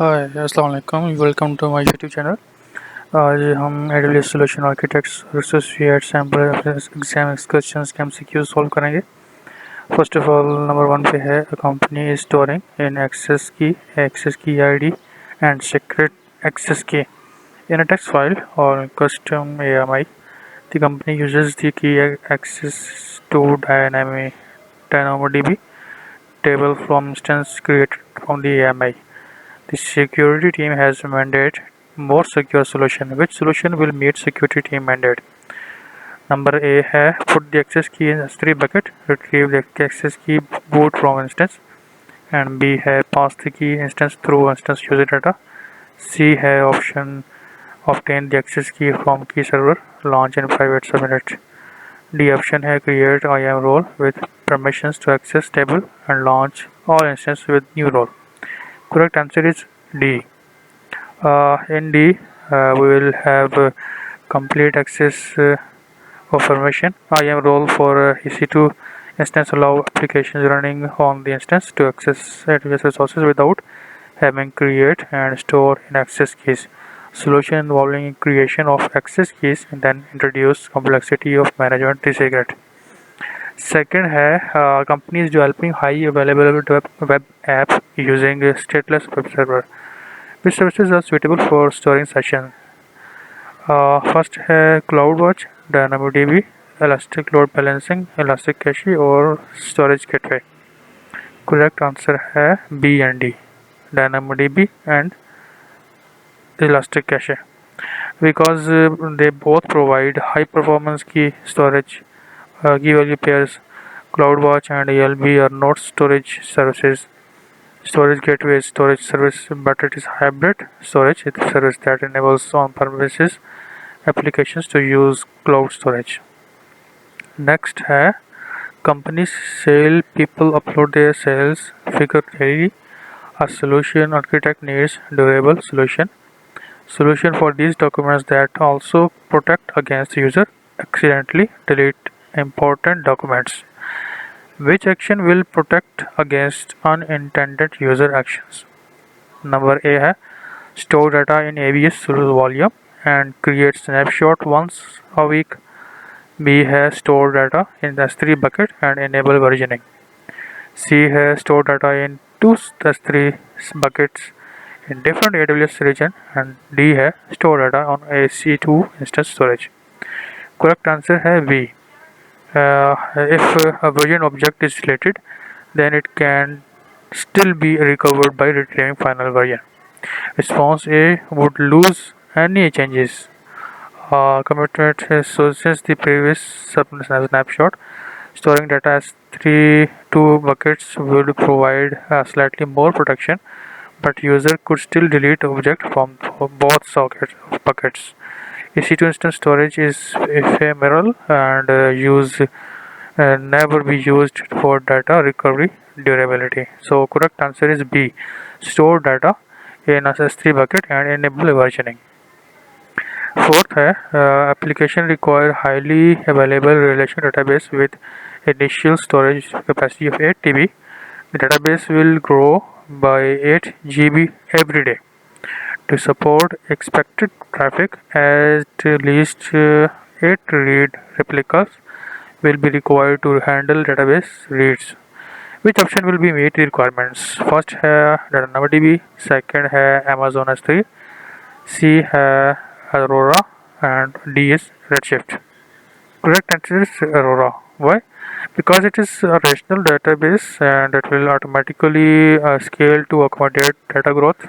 हाय अस्सलाम वालेकुम welcome to my YouTube channel. आज हम AWS solution architects associate sample exam questions के MCQ सॉल्व करेंगे। फर्स्ट ऑफ ऑल नंबर 1 पे है a company is storing in access key ID and secret access key in a text file or custom AMI. The company uses the key access to DynamoDB table from instance created from the AMI. The security team has mandated more secure solution. Which solution will meet security team mandate? Number A है put the access key in S3 bucket, retrieve the access key boot from instance, and B है pass the key instance through instance user data. C है option obtain the access key from key server, launch in 5 minutes. D option है create IAM role with permissions to access table and launch all instances with new role. Correct answer is D. In D, we will have complete access of permission. IAM role for EC2 instance allow applications running on the instance to access AWS resources without having create and store in access keys. Solution involving creation of access keys and then introduce complexity of management the secret. Second है companies developing high available web app using a stateless web server. Which services are suitable for storing sessions? First है CloudWatch, DynamoDB, Elastic Load Balancing, Elastic Cache और Storage Gateway. Correct answer है B and D, DynamoDB and Elastic Cache, because they both provide high performance key storage. Key value pairs CloudWatch and ELB are not storage services. Storage gateway is storage service, but it is hybrid storage service that enables on-premises applications to use cloud storage. Next है companies sale people upload their sales figure daily. A solution architect needs durable solution for these documents that also protect against user accidentally delete important documents. Which action will protect against unintended user actions? Number A है store data in AWS volume and create snapshot once a week. B है store data in S3 bucket and enable versioning. C है store data in two S3 buckets in different AWS region, and D है store data on EC2 instance storage. Correct answer है B. If a version object is deleted, then it can still be recovered by retrieving final version. Response A would lose any changes. Commitment so since the previous snapshot, storing data as two buckets would provide slightly more protection, but user could still delete object from both buckets. EC2 instance storage is ephemeral and never be used for data recovery durability. So correct answer is B. Store data in S3 bucket and enable versioning. Fourth है application require highly available relational database with initial storage capacity of 8 TB. The database will grow by 8 GB every day. To support expected traffic, at least 8 read replicas will be required to handle database reads. Which option will be meet the requirements? First है DynamoDB, second है Amazon S3, C है Aurora, and D is Redshift. Correct answer is Aurora. Why? Because it is a relational database and it will automatically scale to accommodate data growth.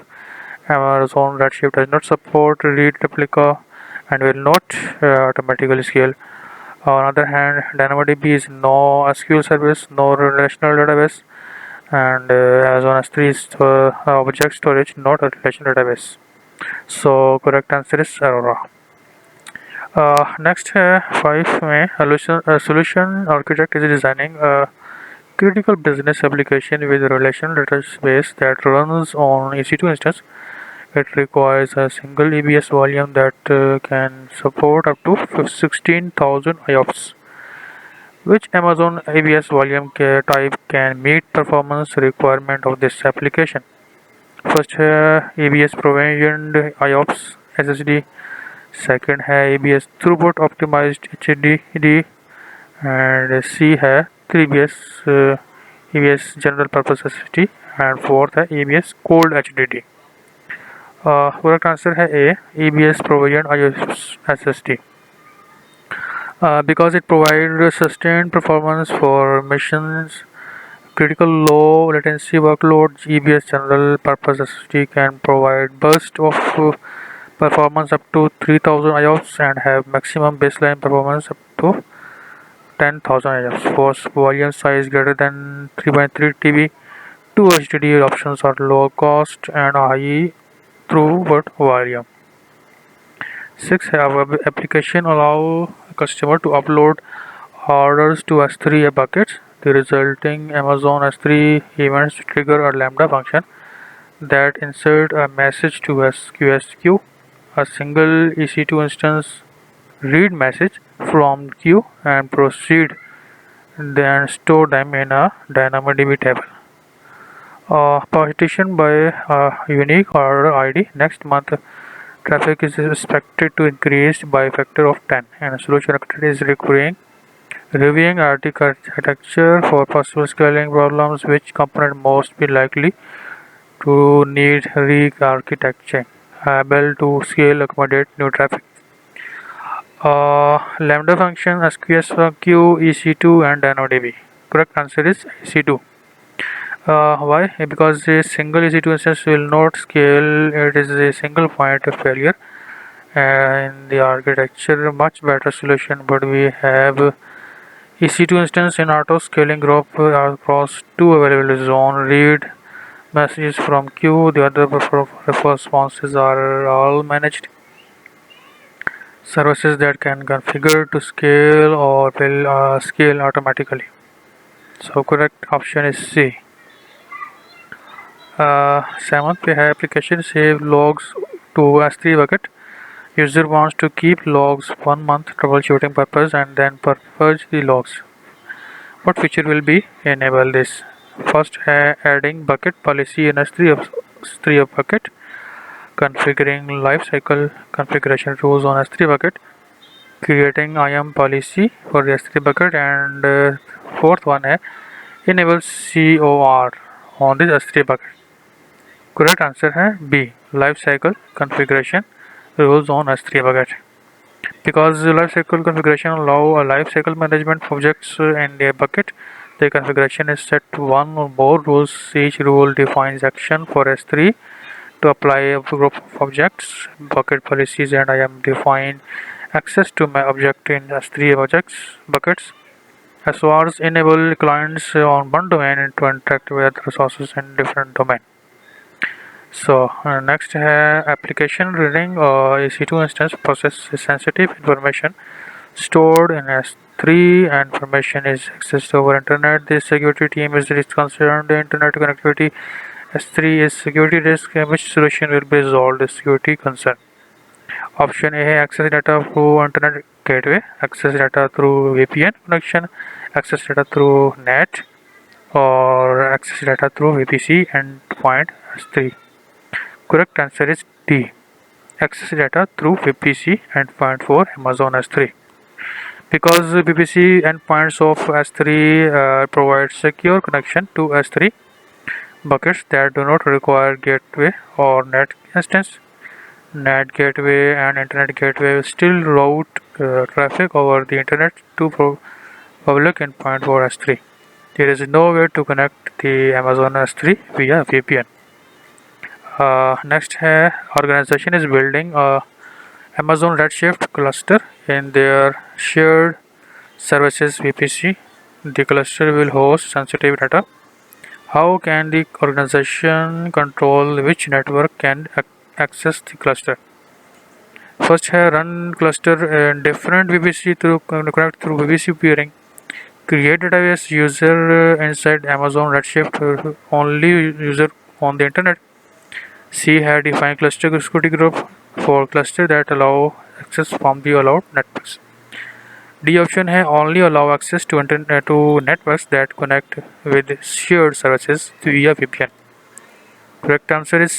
Amazon Redshift does not support read replica and will not automatically scale. On the other hand, DynamoDB is no SQL service, no relational database, and Amazon S3 is object storage, not a relational database. So correct answer is Aurora. Next है 5 में solution architect is designing a critical business application with a relational database that runs on EC2 instance. It requires a single EBS volume that can support up to 16,000 IOPS. Which Amazon EBS volume type can meet performance requirement of this application? First है ABS provisioned IOPS SSD, second है ABS throughput optimized HDD, and C है 3BS ABS general purpose SSD, and fourth है ABS cold HDD. Correct answer है A, ABS provisioned IOPS SSD. Because it provides sustained performance for missions critical low latency workloads, EBS general purpose SSD can provide burst of performance up to 3000 IOPS and have maximum baseline performance up to 10,000 IOPS. For volume size greater than 3.3 TB, two HDD options are low cost and high throughput volume. 6. Web application allow customer to upload orders to S3 buckets. The resulting Amazon S3 events trigger a Lambda function that insert a message to SQS queue. A single EC2 instance read message from queue and proceed, then store them in a DynamoDB table. Partition by a unique order ID. Next month, traffic is expected to increase by a factor of 10, and a solution architect is reviewing architecture for possible scaling problems. Which component most be likely to need re-architecting, able to scale accommodate new traffic? Lambda function, SQS queue, EC2, and DynamoDB. Correct answer is EC2. Why? Because a single EC2 instance will not scale. It is a single point of failure. In the architecture, much better solution, but we have EC2 instance in auto scaling group across two available zone. Read messages from queue. The other responses are all managed services that can configure to scale or will scale automatically. So correct option is C. Seventh पे है application save logs to S3 bucket. User wants to keep logs 1 month troubleshooting purpose and then purge the logs. What feature will be enable this? First है adding bucket policy in S3 bucket, configuring lifecycle configuration rules on S3 bucket, creating IAM policy for the S3 bucket, and fourth one है enable COR on this S3 bucket. Correct answer है B, lifecycle configuration rules on S3 bucket. Because lifecycle configuration allow a lifecycle management of objects in a bucket, the configuration is set to one or more rules. Each rule defines action for S3 to apply a group of objects. Bucket policies and IAM define access to my object in S3 buckets. SORs enable clients on one domain to interact with resources in different domain. So next है application reading EC2 instance process sensitive information stored in S3 and information is accessed over internet. The security team is concerned the internet connectivity. S3 is security risk. Which solution will be resolved the security concern? Option A है access data through internet gateway, access data through VPN connection, access data through NAT, or access data through VPC endpoint S3. Correct answer is D, access data through VPC endpoint for Amazon S3. Because VPC endpoints of S3 provide secure connection to S3 buckets that do not require gateway or NAT instance. NAT gateway and internet gateway still route traffic over the internet to public endpoint for S3. There is no way to connect the Amazon S3 via VPN. Next है organization is building a Amazon Redshift cluster in their shared services VPC. The cluster will host sensitive data. How can the organization control which network can access the cluster? First है run cluster in different VPC through connect through VPC peering. Create database user inside Amazon Redshift only user on the internet. C had defined cluster security group for cluster that allow access from the allowed networks. D option है only allow access to networks that connect with shared services via VPN. Correct answer is